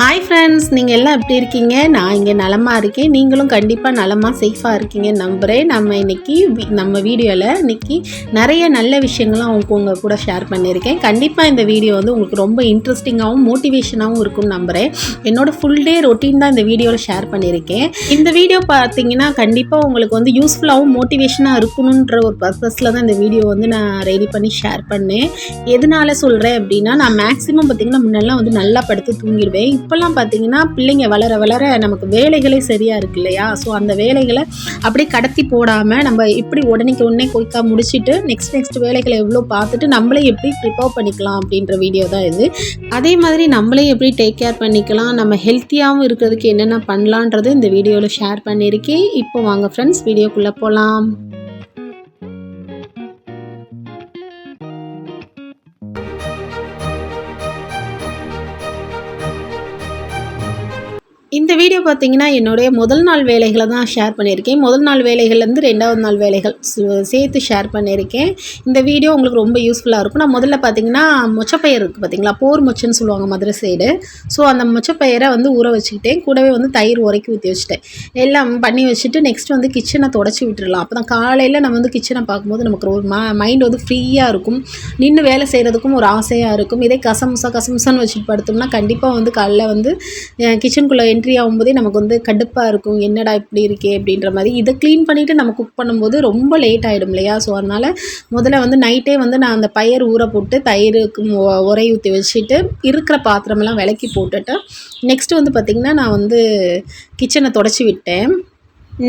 Hi friends, நீங்கள் எல்லாம் எப்படி இருக்கீங்க? நான் இங்கே நலமாக இருக்கேன். நீங்களும் கண்டிப்பாக நலமாக சேஃபாக இருக்கீங்கன்னு நம்புகிறேன். நம்ம இன்றைக்கி நம்ம வீடியோவில் இன்றைக்கி நிறைய நல்ல விஷயங்கள்லாம் உங்கள் கூட ஷேர் பண்ணியிருக்கேன். கண்டிப்பாக இந்த வீடியோ வந்து உங்களுக்கு ரொம்ப இன்ட்ரெஸ்டிங்காகவும் மோட்டிவேஷனாகவும் இருக்கும்னு நம்புகிறேன். என்னோடய ஃபுல் டே ரொட்டீன் தான் இந்த வீடியோவில் ஷேர் பண்ணியிருக்கேன். இந்த வீடியோ பார்த்தீங்கன்னா கண்டிப்பாக உங்களுக்கு வந்து யூஸ்ஃபுல்லாகவும் மோட்டிவேஷனாக இருக்கணுன்ற ஒரு பர்பஸில் தான் இந்த வீடியோ வந்து நான் ரெடி பண்ணி ஷேர் பண்ணேன். எதனால சொல்கிறேன் அப்படின்னா, நான் மேக்ஸிமம் பார்த்திங்கன்னா முன்னெல்லாம் வந்து நல்லா படுத்து தூங்கிடுவேன். இப்போல்லாம் பார்த்திங்கன்னா பிள்ளைங்க வளர வளர நமக்கு வேலைகளே சரியாக இருக்கு இல்லையா? ஸோ அந்த வேலைகளை அப்படியே கடத்தி போடாமல் நம்ம எப்படி உடனே குயிக்காக முடிச்சுட்டு நெக்ஸ்ட் வேலைகளை எவ்வளோ பார்த்துட்டு நம்மளே எப்படி ப்ரிப்பேர் பண்ணிக்கலாம் அப்படின்ற வீடியோ தான் இது. அதே மாதிரி நம்மளே எப்படி டேக் கேர் பண்ணிக்கலாம், நம்ம ஹெல்த்தியாகவும் இருக்கிறதுக்கு என்னென்ன பண்ணலான்றது இந்த வீடியோவில் ஷேர் பண்ணியிருக்கேன். இப்போ வாங்க ஃப்ரெண்ட்ஸ், வீடியோக்குள்ளே போகலாம். இந்த வீடியோ பார்த்தீங்கன்னா என்னுடைய முதல் நாள் வேலைகளை தான் ஷேர் பண்ணியிருக்கேன். முதல் நாள் வேலைகள்லேருந்து 2வது நாள் வேலைகள் சேர்த்து ஷேர் பண்ணியிருக்கேன். இந்த வீடியோ உங்களுக்கு ரொம்ப யூஸ்ஃபுல்லாக இருக்கும். நான் முதல்ல பார்த்தீங்கன்னா மொச்சப்பயிர் இருக்குது பார்த்தீங்களா, போர் மொச்சன்னு சொல்லுவாங்க மதுரை சைடு. ஸோ அந்த மொச்சப்பயிரை வந்து ஊற வச்சுக்கிட்டேன். கூடவே வந்து தயிர் உரைக்கி ஊற்றி வச்சுட்டேன். எல்லாம் பண்ணி வச்சுட்டு நெக்ஸ்ட் வந்து கிச்சனை தொடச்சி விட்டுடலாம். அப்போ தான் காலையில் நம்ம வந்து கிச்சனை பார்க்கும்போது நமக்கு ஒரு மைண்ட் வந்து ஃப்ரீயாக இருக்கும். நின்று வேலை செய்கிறதுக்கும் ஒரு ஆசையாக இருக்கும். இதே கசமுசான்னு வச்சுட்டு படுத்தோம்னா கண்டிப்பாக வந்து காலைல வந்து கிச்சனுக்குள்ளே என்ட்ரி ஆகும்போதே நமக்கு வந்து கடுப்பாக இருக்கும். என்னடா இப்படி இருக்கே அப்படின்ற மாதிரி. இதை க்ளீன் பண்ணிவிட்டு நம்ம குக் பண்ணும்போது ரொம்ப லேட் ஆகிடும் இல்லையா? ஸோ அதனால் முதல்ல வந்து நைட்டே வந்து நான் அந்த பயிர் ஊற போட்டு தயிருக்கு உரை ஊற்றி வச்சுட்டு இருக்கிற பாத்திரமெல்லாம் விளக்கி போட்டுட்டு நெக்ஸ்ட்டு வந்து பார்த்திங்கன்னா நான் வந்து கிச்சனை தொடச்சி விட்டேன்.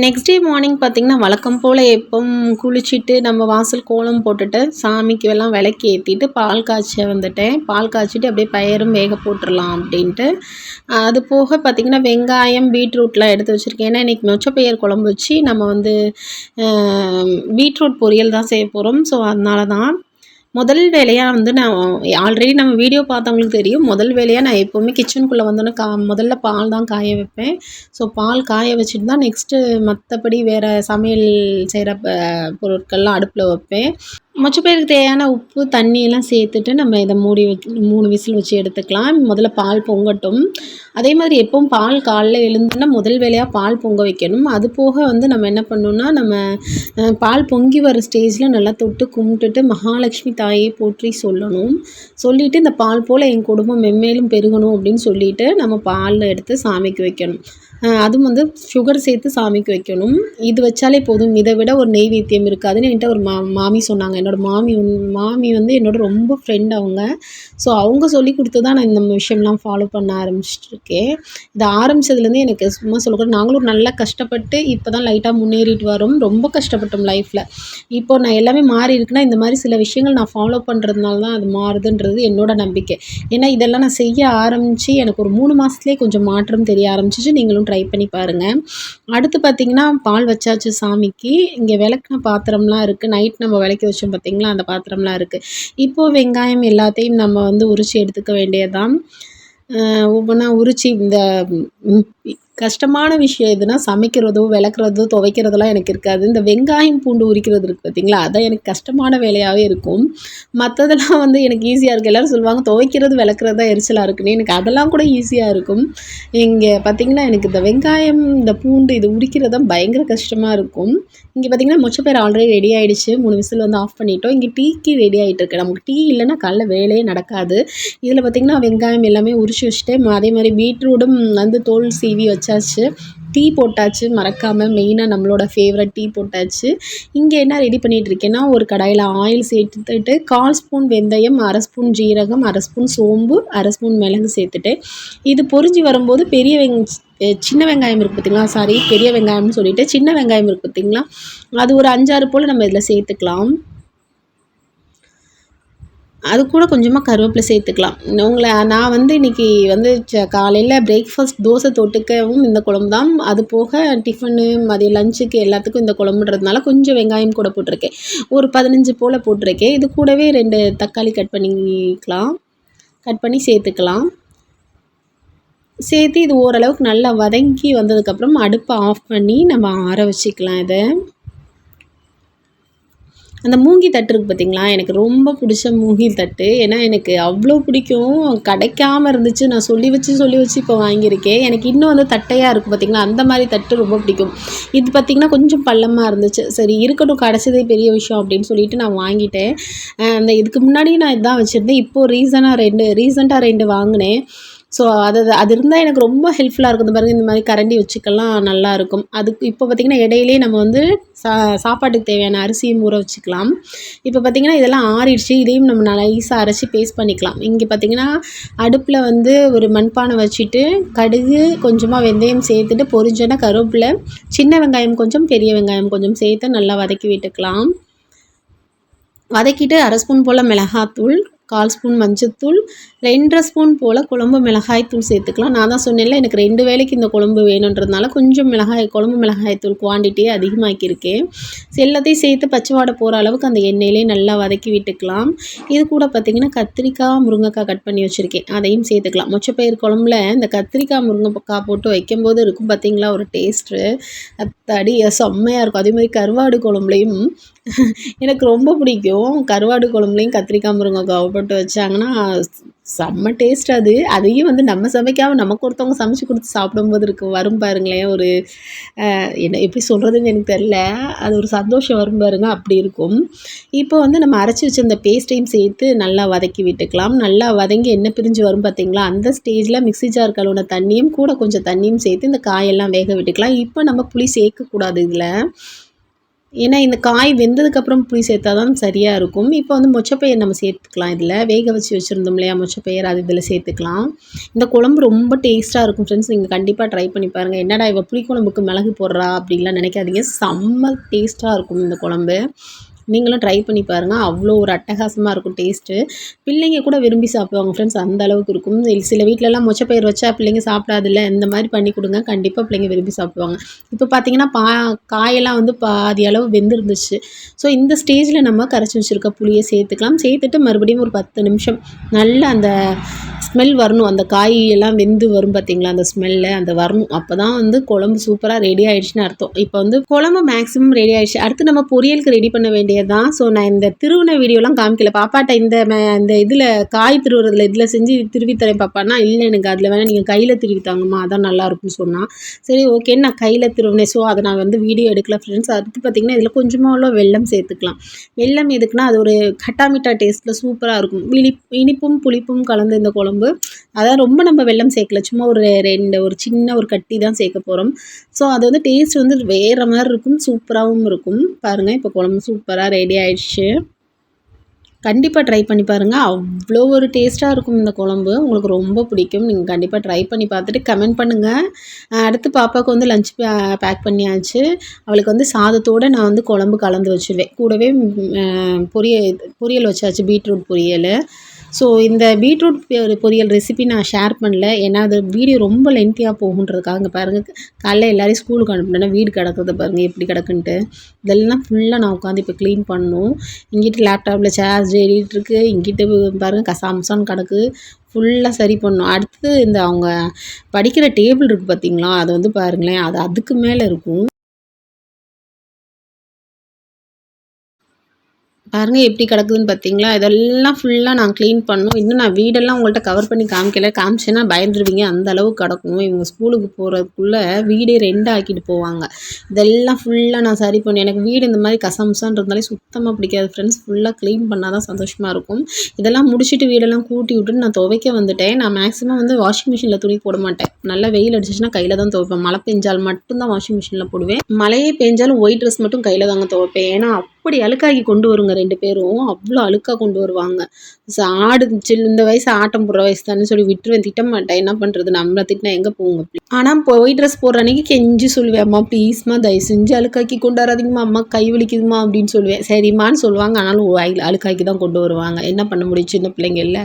நெக்ஸ்ட் டே மார்னிங் பார்த்திங்கன்னா வழக்கம் போல் எப்பவும் குளிச்சுட்டு நம்ம வாசல் கோலம் போட்டுட்டு சாமிக்கு எல்லாம் விளக்கி ஏற்றிட்டு பால் காய்ச்ச வந்துட்டேன். பால் காய்ச்சிட்டு அப்படியே பயிரும் வேக போட்டுடலாம் அப்படின்ட்டு. அது போக பார்த்திங்கன்னா வெங்காயம் பீட்ரூட்லாம் எடுத்து வச்சுருக்கேன். ஏன்னா இன்றைக்கி மொச்சப்பயிர் குழம்பு வச்சு நம்ம வந்து பீட்ரூட் பொரியல் தான் செய்ய போகிறோம். ஸோ அதனால தான் முதல் வேலையாக வந்து நான் ஆல்ரெடி நம்ம வீடியோ பார்த்தவங்களுக்கு தெரியும். முதல் வேலையாக நான் எப்போவுமே கிச்சனுக்குள்ளே வந்தோன்னே முதல்ல பால் தான் காய வைப்பேன். ஸோ பால் காய வச்சுட்டு தான் நெக்ஸ்ட்டு மற்றபடி வேறு சமையல் செய்கிற பொருட்கள்லாம் அடுப்பில் வைப்பேன். மொச்சப்பயிருக்கு தேவையான உப்பு தண்ணியெல்லாம் சேர்த்துட்டு நம்ம இதை மூடி 3 விசில் வச்சு எடுத்துக்கலாம். முதல்ல பால் பொங்கட்டும். அதே மாதிரி எப்பவும் பால் காலைல எழுந்தோன்னா முதல் வேலையாக பால் பொங்க வைக்கணும். அது போக வந்து நம்ம என்ன பண்ணணுன்னா, நம்ம பால் பொங்கி வர ஸ்டேஜில் நல்லா தொட்டு கும்பிட்டுட்டு மகாலட்சுமி தாயை போற்றி சொல்லணும். சொல்லிவிட்டு இந்த பால் போல் என் குடும்பம் மென்மேலும் பெருகணும் அப்படின்னு சொல்லிவிட்டு நம்ம பால் எடுத்து சாமிக்கு வைக்கணும். அதுவும் வந்து சுகர் சேர்த்து சாமிக்கு வைக்கணும். இது வச்சாலே போதும். இதை விட ஒரு நெய்வேத்தியம் இருக்காதுன்னு என்கிட்ட ஒரு மாமி சொன்னாங்க. என்னோடய மாமி வந்து என்னோட ரொம்ப ஃப்ரெண்ட் அவங்க. ஸோ அவங்க சொல்லி கொடுத்து தான் நான் இந்த விஷயம்லாம் ஃபாலோ பண்ண ஆரம்பிச்சிட்ருக்கேன். இதை ஆரம்பித்ததுலேருந்து எனக்கு சும்மா சொல்லக்கூடாது, நாங்களும் நல்லா கஷ்டப்பட்டு இப்போ தான் லைட்டாக முன்னேறிட்டு வரோம். ரொம்ப கஷ்டப்பட்டோம் லைஃப்பில். இப்போது நான் எல்லாமே மாறி இருக்குன்னா இந்த மாதிரி சில விஷயங்கள் நான் ஃபாலோ பண்ணுறதுனால தான் அது மாறுதுன்றது என்னோட நம்பிக்கை. ஏன்னா இதெல்லாம் நான் செய்ய ஆரம்பித்து எனக்கு ஒரு 3 மாதத்துலேயே கொஞ்சம் மாற்றம் தெரிய ஆரம்பிச்சிச்சு. நீங்களும் ட்ரை பண்ணி பாருங்கள். அடுத்து பார்த்திங்கன்னா பால் வச்சாச்சு சாமிக்கு. இங்கே விளக்குன பாத்திரம்லாம் இருக்குது. நைட் நம்ம விளக்கி வச்சோம் பார்த்திங்களா, அந்த பாத்திரம்லாம் இருக்குது. இப்போது வெங்காயம் எல்லாத்தையும் நம்ம வந்து உரித்து எடுத்துக்க வேண்டியதுதான். ஒவ்வொன்றா உரித்து இந்த கஷ்டமான விஷயம் எதுனா சமைக்கிறதோ விளக்குறதோ துவைக்கிறதெல்லாம் எனக்கு இருக்காது. இந்த வெங்காயம் பூண்டு உரிக்கிறது இருக்குது பார்த்திங்களா, அதான் எனக்கு கஷ்டமான வேலையாகவே இருக்கும். மற்றதெல்லாம் வந்து எனக்கு ஈஸியாக இருக்குது. எல்லோரும் சொல்லுவாங்க துவைக்கிறது விளக்குறது தான் எரிச்சலாக இருக்குன்னு. எனக்கு அதெல்லாம் கூட ஈஸியாக இருக்கும். இங்கே பார்த்திங்கன்னா எனக்கு இந்த வெங்காயம் இந்த பூண்டு இது உரிக்கிறது தான் பயங்கர கஷ்டமாக இருக்கும். இங்கே பார்த்திங்கன்னா மொச்சப்பயிர் ஆல்ரெடி ரெடி ஆகிடுச்சு. 3 விசில் வந்து ஆஃப் பண்ணிட்டோம். இங்கே டீக்கு ரெடி ஆகிட்டுருக்கு. நமக்கு டீ இல்லைன்னா காலைல வேலையே நடக்காது. இதில் பார்த்திங்கன்னா வெங்காயம் எல்லாமே உரிச்சு வச்சுட்டேன். அதே மாதிரி பீட்ரூட்டும் வந்து தோல் சீவி வச்சாச்சு. டீ போட்டாச்சு, மறக்காமல் மெயினாக நம்மளோட ஃபேவரட் டீ போட்டாச்சு. இங்கே என்ன ரெடி பண்ணிகிட்ருக்கேன்னா, ஒரு கடாயில் ஆயில் சேர்த்துட்டு 1/4 ஸ்பூன் வெந்தயம், 1/2 ஸ்பூன் ஜீரகம், 1/2 ஸ்பூன் சோம்பு, 1/2 ஸ்பூன் மிளகு சேர்த்துட்டு இது பொரிஞ்சு வரும்போது சின்ன வெங்காயம் இருக்குது பார்த்திங்களா, பெரிய வெங்காயம்னு சொல்லிவிட்டு சின்ன வெங்காயம் இருக்குது பார்த்திங்களா, அது ஒரு 5-6 போல் நம்ம இதில் சேர்த்துக்கலாம். அது கூட கொஞ்சமாக கருவேப்பிலை சேர்த்துக்கலாம். நான் வந்து இன்றைக்கி வந்து காலையில் பிரேக்ஃபாஸ்ட் தோசை தொட்டுக்கவும் இந்த குழம்பு தான். அது போக டிஃபனு மதியம் லஞ்சுக்கு எல்லாத்துக்கும் இந்த குழம்புன்றதுனால கொஞ்சம் வெங்காயம் கூட போட்டிருக்கேன். ஒரு 15 போல் போட்டிருக்கேன். இது கூடவே 2 தக்காளி கட் பண்ணி சேர்த்துக்கலாம். சேர்த்து இது ஓரளவுக்கு நல்லா வதங்கி வந்ததுக்கப்புறம் அடுப்பை ஆஃப் பண்ணி நம்ம ஆற வச்சுக்கலாம். இதை அந்த மூங்கி தட்டு இருக்குது பார்த்தீங்களா, எனக்கு ரொம்ப பிடிச்ச மூங்கில் தட்டு. ஏன்னா எனக்கு அவ்வளோ பிடிக்கும். கிடைக்காம இருந்துச்சு. நான் சொல்லி வச்சு இப்போ வாங்கியிருக்கேன். எனக்கு இன்னும் வந்து தட்டையாக இருக்குது பார்த்தீங்களா, அந்த மாதிரி தட்டு ரொம்ப பிடிக்கும். இது பார்த்திங்கன்னா கொஞ்சம் பள்ளமாக இருந்துச்சு. சரி இருக்கட்டும், கிடச்சதே பெரிய விஷயம் அப்படின்னு சொல்லிட்டு நான் வாங்கிட்டேன். அந்த இதுக்கு முன்னாடி நான் இதான் வச்சுருந்தேன். இப்போது ரீசெண்டாக 2 வாங்கினேன். ஸோ அது இருந்தால் எனக்கு ரொம்ப ஹெல்ப்ஃபுல்லாக இருக்கும். இந்த பாருங்க, இந்த மாதிரி கரண்டி வச்சுக்கலாம், நல்லாயிருக்கும். அதுக்கு இப்போ பார்த்திங்கன்னா இடையிலேயே நம்ம வந்து சாப்பாட்டுக்கு தேவையான அரிசியும் ஊற வச்சுக்கலாம். இப்போ பார்த்திங்கன்னா இதெல்லாம் ஆறிடுச்சு. இதையும் நம்ம நைஸாக அரைச்சி பேஸ்ட் பண்ணிக்கலாம். இங்கே பார்த்திங்கன்னா அடுப்பில் வந்து ஒரு மண்பானை வச்சுட்டு கடுகு, கொஞ்சமாக வெந்தயம் சேர்த்துட்டு பொரிஞ்சோன்னா கருவேப்பிலை, சின்ன வெங்காயம் கொஞ்சம், பெரிய வெங்காயம் கொஞ்சம் சேர்த்து நல்லா வதக்கி விட்டுக்கலாம். வதக்கிட்டு 1/2 ஸ்பூன் போல் மிளகாத்தூள், 1/4 ஸ்பூன் மஞ்சத்தூள், 2 1/2 ஸ்பூன் போல் குழம்பு மிளகாய்த்தூள் சேர்த்துக்கலாம். நான் தான் சொன்னேன்ல, எனக்கு 2 வேளைக்கு இந்த குழம்பு வேணுன்றதுனால கொஞ்சம் குழம்பு மிளகாய்த்தூள் குவான்டிட்டியை அதிகமாக்கியிருக்கேன். எல்லாத்தையும் சேர்த்து பச்சை வாடை போகிற அளவுக்கு அந்த எண்ணெயிலே நல்லா வதக்கி விட்டுக்கலாம். இது கூட பார்த்திங்கன்னா கத்திரிக்காய், முருங்கைக்காய் கட் பண்ணி வச்சுருக்கேன், அதையும் சேர்த்துக்கலாம். மொச்சப்பயிர் குழம்புல இந்த கத்திரிக்காய் முருங்கைக்காய் போட்டு வைக்கும்போது இருக்கும் பார்த்திங்களா ஒரு டேஸ்ட்டு, அத்தாடி செம்மையாக இருக்கும். அதேமாதிரி கருவாடு குழம்புலையும் எனக்கு ரொம்ப பிடிக்கும். கருவாடு குழம்புலையும் கத்திரிக்காய் முருங்கைக்காவை போட்டு வச்சாங்கன்னா செம்ம டேஸ்ட் அது. அதையும் வந்து நம்ம சமைக்காமல் நமக்கு ஒருத்தவங்க சமைச்சு கொடுத்து சாப்பிடும்போது வரும் பாருங்களேன், ஒரு என்ன எப்படி சொல்கிறதுன்னு எனக்கு தெரில, அது ஒரு சந்தோஷம் வரும் பாருங்க, அப்படி இருக்கும். இப்போ வந்து நம்ம அரைச்சி வச்சிருந்த பேஸ்ட்டையும் சேர்த்து நல்லா வதக்கி விட்டுக்கலாம். நல்லா வதங்கி எண்ணெய் பிரிஞ்சு வரும் பார்த்திங்களா, அந்த ஸ்டேஜில் மிக்ஸி ஜார் கழுவுன தண்ணியும் கூட கொஞ்சம் தண்ணியும் சேர்த்து இந்த காயெல்லாம் வேக விட்டுக்கலாம். இப்போ நம்ம புளி சேர்க்கக்கூடாது இதில், ஏன்னா இந்த காய் வெந்ததுக்கப்புறம் புளி சேர்த்தா தான் சரியாக இருக்கும். இப்போ வந்து மொச்சப்பயிர் நம்ம சேர்த்துக்கலாம். இதில் வேக வச்சு வச்சுருந்தோம் இல்லையா மொச்சப்பயிர், அது இதில் சேர்த்துக்கலாம். இந்த குழம்பு ரொம்ப டேஸ்ட்டாக இருக்கும் ஃப்ரெண்ட்ஸ். நீங்கள் கண்டிப்பாக ட்ரை பண்ணி பாருங்கள். என்னடா இவ புளிக்குழம்புக்கு மிளகு போடுறா அப்படின்லாம் நினைக்காதீங்க. செம்ம டேஸ்ட்டாக இருக்கும் இந்த குழம்பு. நீங்களும் ட்ரை பண்ணி பாருங்கள். அவ்வளோ ஒரு அட்டகாசமாக இருக்கும் டேஸ்ட்டு. பிள்ளைங்க கூட விரும்பி சாப்பிடுவாங்க ஃப்ரெண்ட்ஸ், அந்த அளவுக்கு இருக்கும். சில வீட்டிலலாம் மொச்சப்பயிர் வச்சா பிள்ளைங்க சாப்பிடாதில்ல, இந்த மாதிரி பண்ணி கொடுங்க, கண்டிப்பாக பிள்ளைங்க விரும்பி சாப்பிடுவாங்க. இப்போ பார்த்திங்கன்னா காயெல்லாம் வந்து பாதி அளவு வெந்திருந்துச்சு. ஸோ இந்த ஸ்டேஜில் நம்ம கரைச்சி வச்சுருக்க புளியை சேர்த்துக்கலாம். சேர்த்துட்டு மறுபடியும் ஒரு 10 நிமிஷம் நல்ல அந்த ஸ்மெல் வரணும். அந்த காய் எல்லாம் வெந்து வரும் பார்த்திங்களா, அந்த ஸ்மெல்லு அந்த வரணும். அப்போ தான் வந்து குழம்பு சூப்பராக ரெடி ஆகிடுச்சின்னு அர்த்தம். இப்போ வந்து குழம்பு மேக்ஸிமம் ரெடி ஆகிடுச்சு. அடுத்து நம்ம பொரியலுக்கு ரெடி பண்ண வேண்டியது தான். ஸோ நான் இந்த திருவின வீடியோலாம் காமிக்கல. பாப்பாட்ட இந்த இதில் காய் திருவுறதுல இதில் செஞ்சு திருவித்தரேன் பாப்பான்னா, இல்லை எனக்கு அதில் வேணால் நீங்கள் கையில் திருவித்தாங்கம்மா, அதான் நல்லாயிருக்கும்னு சொன்னால். சரி ஓகேன்னு நான் கையில் திருவினேன். ஸோ அதை நான் வந்து வீடியோ எடுக்கல ஃப்ரெண்ட்ஸ். அடுத்து பார்த்திங்கன்னா இதில் கொஞ்சமாக உள்ள வெல்லம் சேர்த்துக்கலாம். வெல்லம் எதுக்குன்னா அது ஒரு கட்டாமிட்டா டேஸ்ட்டில் சூப்பராக இருக்கும். இனிப்பும் புளிப்பும் கலந்து இந்த குழம்பு. அதான் ரொம்ப நம்ம வெல்லம் சேர்க்கல, சும்மா ஒரு சின்ன ஒரு கட்டி தான் சேர்க்க போகிறோம். ஸோ அது வந்து டேஸ்ட் வந்து வேறு மாதிரி இருக்கும், சூப்பராகவும் இருக்கும். பாருங்கள், இப்போ குழம்பு சூப்பராக ரெடி ஆயிடுச்சு. கண்டிப்பாக ட்ரை பண்ணி பாருங்கள். அவ்வளோ ஒரு டேஸ்ட்டாக இருக்கும் இந்த குழம்பு. உங்களுக்கு ரொம்ப பிடிக்கும். நீங்கள் கண்டிப்பாக ட்ரை பண்ணி பார்த்துட்டு கமெண்ட் பண்ணுங்கள். அடுத்து பாப்பாவுக்கு வந்து லஞ்ச் பேக் பண்ணியாச்சு. அவளுக்கு வந்து சாதத்தோடு நான் வந்து குழம்பு கலந்து வச்சுருவேன். கூடவே பொரியல் வச்சாச்சு, பீட்ரூட் பொரியல். ஸோ இந்த பீட்ரூட் பொரியல் ரெசிபி நான் ஷேர் பண்ணல, ஏன்னா அது வீடியோ ரொம்ப லென்த்தியாக போகுன்றதுக்காக. இங்கே பாருங்கள், காலைல எல்லோரையும் ஸ்கூலுக்கு அனுப்புனேன்னா வீடு கிடக்குது பாருங்கள் எப்படி கிடக்குன்ட்டு. இதெல்லாம் ஃபுல்லாக நான் உட்காந்து இப்போ க்ளீன் பண்ணணும். இங்கிட்டு லேப்டாப்பில் சார்ஜ் ஏறிட்டுருக்கு, இங்கிட்டு பாருங்கள் கசாமசான்னு கிடக்கு, ஃபுல்லாக சரி பண்ணணும். அடுத்து இந்த அவங்க படிக்கிற டேபிள் இருக்குது பார்த்திங்களா, அது வந்து பாருங்களேன், அது அதுக்கு மேலே இருக்கும். பாருங்கள் எப்படி கிடக்குதுன்னு பார்த்தீங்களா, இதெல்லாம் ஃபுல்லாக நான் க்ளீன் பண்ணணும். இன்னும் நான் வீடெல்லாம் உங்கள்கிட்ட கவர் பண்ணி காமிச்சேன்னா பயந்துருவீங்க, அந்த அளவுக்கு கிடக்கும். இவங்க ஸ்கூலுக்கு போகிறதுக்குள்ளே வீடே 2 ஆக்கிட்டு போவாங்க. இதெல்லாம் ஃபுல்லாக நான் சரி பண்ணி, எனக்கு வீடு இந்த மாதிரி கசம்சான்னு இருந்தாலே சுத்தமாக பிடிக்காது ஃப்ரெண்ட்ஸ். ஃபுல்லாக க்ளீன் பண்ணால் தான் சந்தோஷமாக இருக்கும். இதெல்லாம் முடிச்சுட்டு வீடெல்லாம் கூட்டி விட்டுட்டு நான் துவைக்க வந்துட்டேன். நான் மேக்ஸிமம் வந்து வாஷிங் மிஷினில் துணி போட மாட்டேன். நல்லா வெயில் அடிச்சிச்சுன்னா கையில் தான் துவைப்பேன். மழை பெஞ்சால் மட்டும்தான் வாஷிங் மிஷினில் போடுவேன். மழையே பெஞ்சாலும் ஒயிட் ட்ரெஸ் மட்டும் கையில் தாங்க துவைப்பேன். ஏன்னா அப்படி அழுக்காகி கொண்டு வருங்க 2 பேரும், அவ்வளோ அழுக்காக கொண்டு வருவாங்க. இந்த வயசு ஆட்டம் போடுற வயசு தானே சொல்லி விட்டுருவேன், திட்ட மாட்டேன். என்ன பண்ணுறது, நம்மளை திட்டினா எங்கே போங்க. ஆனால் ஒயிட் ட்ரெஸ் போடுற அன்றைக்கி கெஞ்சி சொல்லுவேன், அம்மா ப்ளீஸ்மா தயவு செஞ்சு அழுக்காக்கி கொண்டு வராதிங்கம்மா, அம்மா கை வலிக்குதுமா அப்படின்னு சொல்லுவேன். சரிம்மான்னு சொல்லுவாங்க, ஆனாலும் அழுக்காக்கி தான் கொண்டு வருவாங்க. என்ன பண்ண முடியும், சின்ன பிள்ளைங்க இல்லை,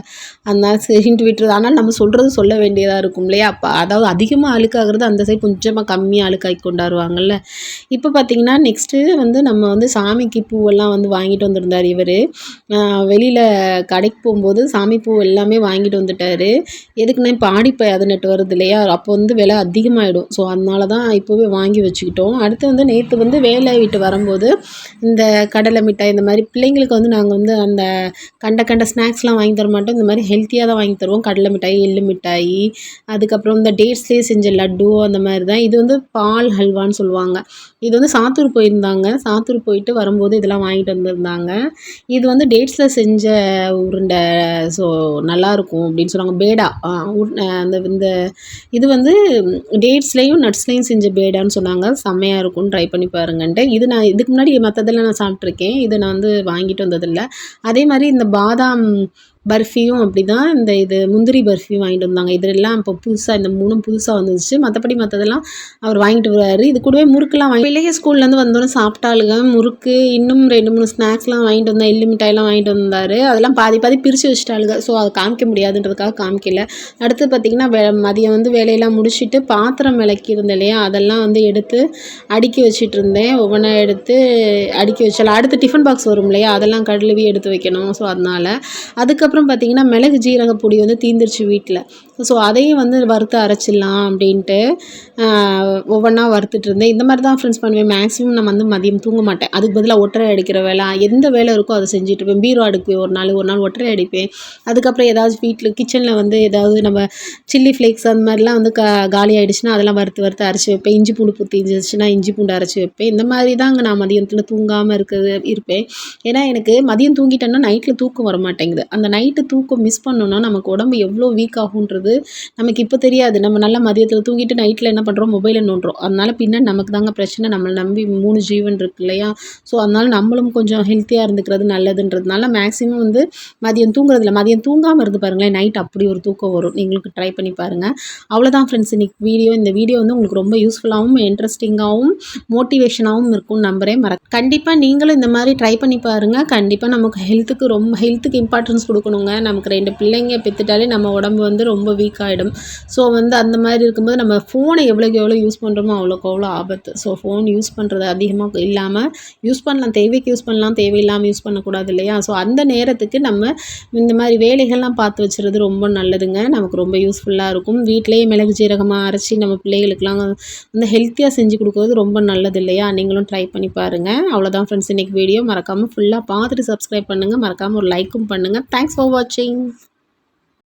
அதனால சரின்ட்டு விட்டுறது. ஆனால் நம்ம சொல்கிறது சொல்ல வேண்டியதாக இருக்கும் இல்லையா. அப்போ அதாவது அதிகமாக அழுக்காகிறது அந்த சைடு, கொஞ்சமாக கம்மியாக அழுக்காக்கி கொண்டாடுவாங்கல்ல. இப்போ பார்த்திங்கன்னா நெக்ஸ்ட்டு வந்து நம்ம வந்து சாமிக்கு பூவெல்லாம் வந்து வாங்கிட்டு வந்திருந்தார் இவர். வெளியில் கடைக்கு கடைக்கு போகும்போது சாமி பூ எல்லாமே வாங்கிட்டு வந்துட்டார். எதுக்குன்னா இப்போ ஆடி 18 வருது இல்லையா, அப்போ வந்து விலை அதிகமாகிடும். ஸோ அதனால தான் இப்போவே வாங்கி வச்சுக்கிட்டோம். அடுத்து வந்து நேற்று வந்து வேலை விட்டு வரும்போது இந்த கடலை மிட்டாய் இந்த மாதிரி பிள்ளைங்களுக்கு வந்து நாங்கள் வந்து அந்த கண்ட ஸ்நாக்ஸ்லாம் வாங்கி தர மாட்டோம். இந்த மாதிரி ஹெல்த்தியாக தான் வாங்கி தருவோம். கடலை மிட்டாய், எள்ளு மிட்டாய், அதுக்கப்புறம் இந்த டேட்ஸ்லேயே செஞ்ச லட்டு அந்த மாதிரி தான். இது வந்து பால் ஹல்வான்னு சொல்லுவாங்க. இது வந்து சாத்தூர் போயிருந்தாங்க. சாத்தூர் போயிட்டு வரும்போது இதெல்லாம் வாங்கிட்டு வந்திருந்தாங்க. இது வந்து டேட்ஸில் செஞ்ச உருண்டை. ஸோ நல்லாயிருக்கும் அப்படின்னு சொன்னாங்க. பேடா அந்த இந்த இது வந்து டேட்ஸ்லேயும் நட்ஸ்லேயும் செஞ்ச பேடான்னு சொன்னாங்க. செம்மையாக இருக்கும்னு ட்ரை பண்ணி பாருங்கன்ட்டு. இது நான் இதுக்கு முன்னாடி மற்றதெல்லாம் நான் சாப்பிட்ருக்கேன். இதை நான் வந்து வாங்கிட்டு வந்ததில்லை. அதே மாதிரி இந்த பாதாம் பர்ஃபியும் அப்படி தான். இது முந்திரி பர்ஃபியும் வாங்கிட்டு வந்தாங்க. இதெல்லாம் இப்போ புதுசாக இந்த 3ம் புதுசாக வந்துச்சு. மற்றபடி மற்றதெல்லாம் அவர் வாங்கிட்டு வர்றாரு. இது கூடவே முறுக்குலாம் பிள்ளைங்க ஸ்கூல்லேருந்து வந்தோடனே சாப்பிட்டாளுங்க. முறுக்கு இன்னும் 2, 3 ஸ்நாக்ஸ்லாம் வாங்கிட்டு வந்தேன். எள்ளு மிட்டாயெல்லாம் வாங்கிட்டு வந்தார். அதெல்லாம் பாதி பாதி பிரித்து வச்சுட்டாளுங்க. ஸோ அதை காமிக்க முடியாதுன்றதுக்காக காமிக்கல. அடுத்து பார்த்திங்கன்னா மதியம் வந்து வேலையெல்லாம் முடிச்சுட்டு பாத்திரம் விளக்கியிருந்தேன் இல்லையா, அதெல்லாம் வந்து எடுத்து அடுக்கி வச்சுட்டு இருந்தேன். ஒவ்வொன்றா எடுத்து அடுக்கி வச்சாலும் அடுத்து டிஃபன் பாக்ஸ் வரும் இல்லையா, அதெல்லாம் கழுவி எடுத்து வைக்கணும். ஸோ அதனால் அதுக்கப்புறம் பார்த்திங்கன்னா மிளகு ஜீரக பொடி வந்து தீந்துருச்சு வீட்டில். ஸோ அதையும் வந்து வறுத்து அரைச்சிடலாம் அப்படின்ட்டு ஒவ்வொன்றா வறுத்துட்டு இருந்தேன். இந்த மாதிரி தான் ஃப்ரெண்ட்ஸ் பண்ணுவேன். மேக்ஸிமம் நான் வந்து மதியம் தூங்க மாட்டேன். அதுக்கு பதிலாக ஒட்டரை அடிக்கிற வேலை, எந்த வேலை இருக்கோ அதை செஞ்சுட்டு இருப்பேன். பீரோ அடுக்குவேன் ஒரு நாள் ஒட்டரை அடிப்பேன். அதுக்கப்புறம் ஏதாவது வீட்டில் கிச்சனில் வந்து ஏதாவது நம்ம சில்லி ஃப்ளேக்ஸ் அந்த மாதிரிலாம் வந்து காலி ஆகிடுச்சுன்னா அதெல்லாம் வறுத்து அரைச்சி வைப்பேன். இஞ்சி பூண்டு பூத்தி இருந்துச்சுன்னா இஞ்சி பூண்டு அரைச்சி வைப்பேன். இந்த மாதிரி தாங்க நான் மதியத்தில் தூங்காமல் இருப்பேன். ஏன்னா எனக்கு மதியம் தூங்கிட்டேன்னா நைட்டில் தூக்கம் வர மாட்டேங்குது. அந்த நைட்டு தூக்கம் மிஸ் பண்ணோன்னா நமக்கு உடம்பு எவ்வளோ வீக் ஆகுன்றது நமக்கு இப்போ தெரியாது. நம்ம நல்லா மதியத்தில் தூங்கிட்டு நைட்டில் என்ன பண்ணுறோம், மொபைலை நோண்டுறோம். அதனால பின்னாடி நமக்கு தாங்க பிரச்சனை. நம்மளை நம்பி 3 ஜீவன் இருக்கு இல்லையா. ஸோ அதனால நம்மளும் கொஞ்சம் ஹெல்த்தியாக இருந்துக்கிறது நல்லதுன்றதுனால மேக்ஸிமம் வந்து மதியம் தூங்குறதில்ல. மதியம் தூங்காமல் இருந்து பாருங்களேன், நைட் அப்படி ஒரு தூக்கம் வரும். நீங்களுக்கு ட்ரை பண்ணி பாருங்கள். அவ்வளோதான் ஃப்ரெண்ட்ஸ் இன்னைக்கு வீடியோ. இந்த வீடியோ வந்து உங்களுக்கு ரொம்ப யூஸ்ஃபுல்லாகவும் இன்ட்ரெஸ்டிங்காகவும் மோட்டிவேஷனாகவும் இருக்கும்னு நம்புகிறேன். கண்டிப்பாக நீங்களும் இந்த மாதிரி ட்ரை பண்ணி பாருங்கள். கண்டிப்பாக நமக்கு ஹெல்த்துக்கு இம்பார்ட்டன்ஸ் கொடுக்கணுங்க. நமக்கு 2 பிள்ளைங்க பெற்றுட்டாலே நம்ம உடம்பு வந்து ரொம்ப வீக் ஆகிடும். ஸோ வந்து அந்த மாதிரி இருக்கும்போது நம்ம ஃபோனை எவ்வளோக்கு எவ்வளோ யூஸ் பண்ணுறோமோ அவ்வளோக்கு அவ்வளோ ஆபத்து. ஸோ ஃபோன் யூஸ் பண்ணுறது அதிகமாக இல்லாமல் யூஸ் பண்ணலாம், தேவைக்கு யூஸ் பண்ணலாம், தேவையில்லாமல் யூஸ் பண்ணக்கூடாது இல்லையா. ஸோ அந்த நேரத்துக்கு நம்ம இந்த மாதிரி வேலைகள்லாம் பார்த்து வச்சுறது ரொம்ப நல்லதுங்க. நமக்கு ரொம்ப யூஸ்ஃபுல்லாக இருக்கும். வீட்டிலேயே மிளகு ஜீரகமாக அரைச்சி நம்ம பிள்ளைகளுக்கெலாம் வந்து ஹெல்த்தியாக செஞ்சு கொடுக்குறது ரொம்ப நல்லது இல்லையா. நீங்களும் ட்ரை பண்ணி பாருங்கள். அவ்வளோதான் ஃப்ரெண்ட்ஸ் இன்றைக்கி வீடியோ. மறக்காமல் ஃபுல்லாக பார்த்துட்டு சப்ஸ்கிரைப் பண்ணுங்கள். மறக்காமல் ஒரு லைக்கும் பண்ணுங்கள். தேங்க்ஸ் ஃபார் வாட்சிங்.